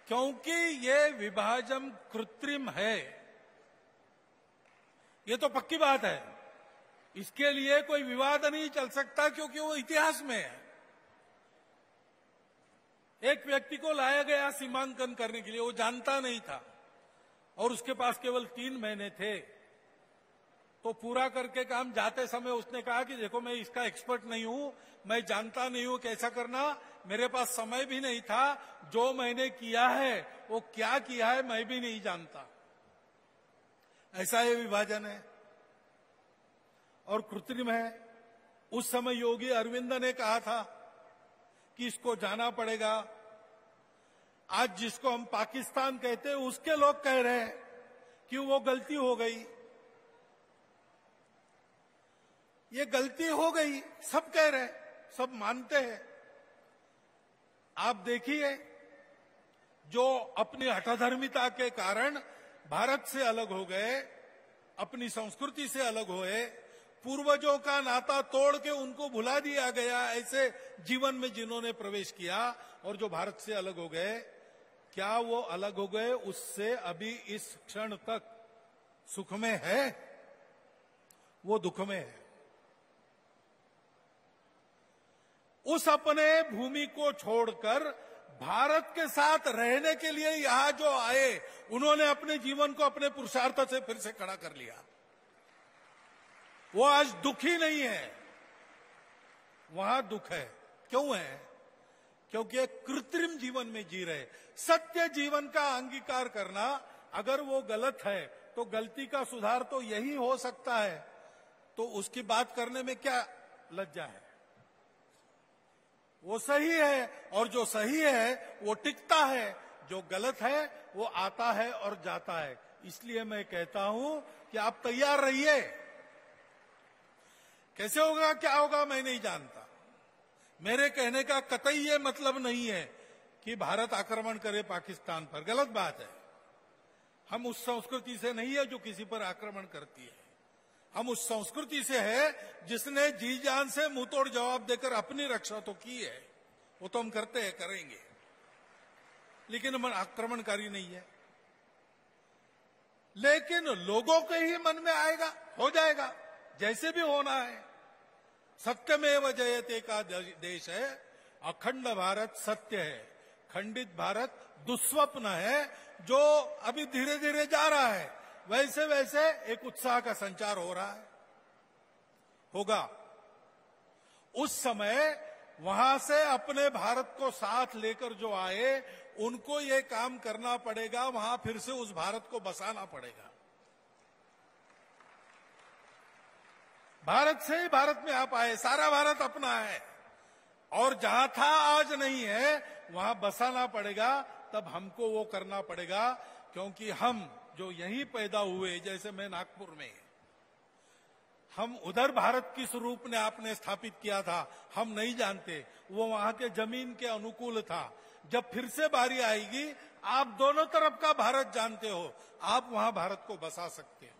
क्योंकि ये विभाजन कृत्रिम है, ये तो पक्की बात है। इसके लिए कोई विवाद नहीं चल सकता, क्योंकि वो इतिहास में है। एक व्यक्ति को लाया गया सीमांकन करने के लिए, वो जानता नहीं था और उसके पास केवल 3 महीने थे। तो पूरा करके काम जाते समय उसने कहा कि देखो, मैं इसका एक्सपर्ट नहीं हूं, मैं जानता नहीं हूं कैसा करना, मेरे पास समय भी नहीं था, जो मैंने किया है वो क्या किया है मैं भी नहीं जानता। ऐसा ये विभाजन है और कृत्रिम है। उस समय योगी अरविंद ने कहा था कि इसको जाना पड़ेगा। आज जिसको हम पाकिस्तान कहते हैं, उसके लोग कह रहे हैं कि वो गलती हो गई, ये गलती हो गई, सब कह रहे हैं, सब मानते हैं। आप देखिए, जो अपनी हठधर्मिता के कारण भारत से अलग हो गए, अपनी संस्कृति से अलग हुए, पूर्वजों का नाता तोड़ के उनको भुला दिया गया, ऐसे जीवन में जिन्होंने प्रवेश किया और जो भारत से अलग हो गए, क्या वो अलग हो गए उससे अभी इस क्षण तक सुख में है? वो दुख में है। उस अपने भूमि को छोड़कर भारत के साथ रहने के लिए यहां जो आए, उन्होंने अपने जीवन को अपने पुरुषार्थ से फिर से खड़ा कर लिया। वो आज दुखी नहीं है, वहां दुख है। क्यों है? क्योंकि एक कृत्रिम जीवन में जी रहे। सत्य जीवन का अंगीकार करना, अगर वो गलत है तो गलती का सुधार तो यही हो सकता है, तो उसकी बात करने में क्या लज्जा है? वो सही है और जो सही है वो टिकता है, जो गलत है वो आता है और जाता है। इसलिए मैं कहता हूं कि आप तैयार रहिए। कैसे होगा, क्या होगा, मैं नहीं जानता। मेरे कहने का कतई ये मतलब नहीं है कि भारत आक्रमण करे पाकिस्तान पर, गलत बात है। हम उस संस्कृति से नहीं है जो किसी पर आक्रमण करती है। हम उस संस्कृति से है जिसने जी जान से मुंह तोड़ जवाब देकर अपनी रक्षा तो की है, वो तो हम करते हैं, करेंगे, लेकिन हम आक्रमणकारी नहीं है। लेकिन लोगों के ही मन में आएगा, हो जाएगा, जैसे भी होना है। सत्यमेव जयते का देश है, अखंड भारत सत्य है, खंडित भारत दुस्वप्न है, जो अभी धीरे धीरे जा रहा है। वैसे वैसे एक उत्साह का संचार हो रहा है, होगा। उस समय वहां से अपने भारत को साथ लेकर जो आए, उनको ये काम करना पड़ेगा, वहां फिर से उस भारत को बसाना पड़ेगा। भारत से ही भारत में आप आए, सारा भारत अपना है, और जहां था आज नहीं है, वहां बसाना पड़ेगा। तब हमको वो करना पड़ेगा, क्योंकि हम जो यहीं पैदा हुए, जैसे मैं नागपुर में, हम उधर भारत किस रूप ने आपने स्थापित किया था हम नहीं जानते, वो वहां के जमीन के अनुकूल था। जब फिर से बारी आएगी, आप दोनों तरफ का भारत जानते हो, आप वहां भारत को बसा सकते हो।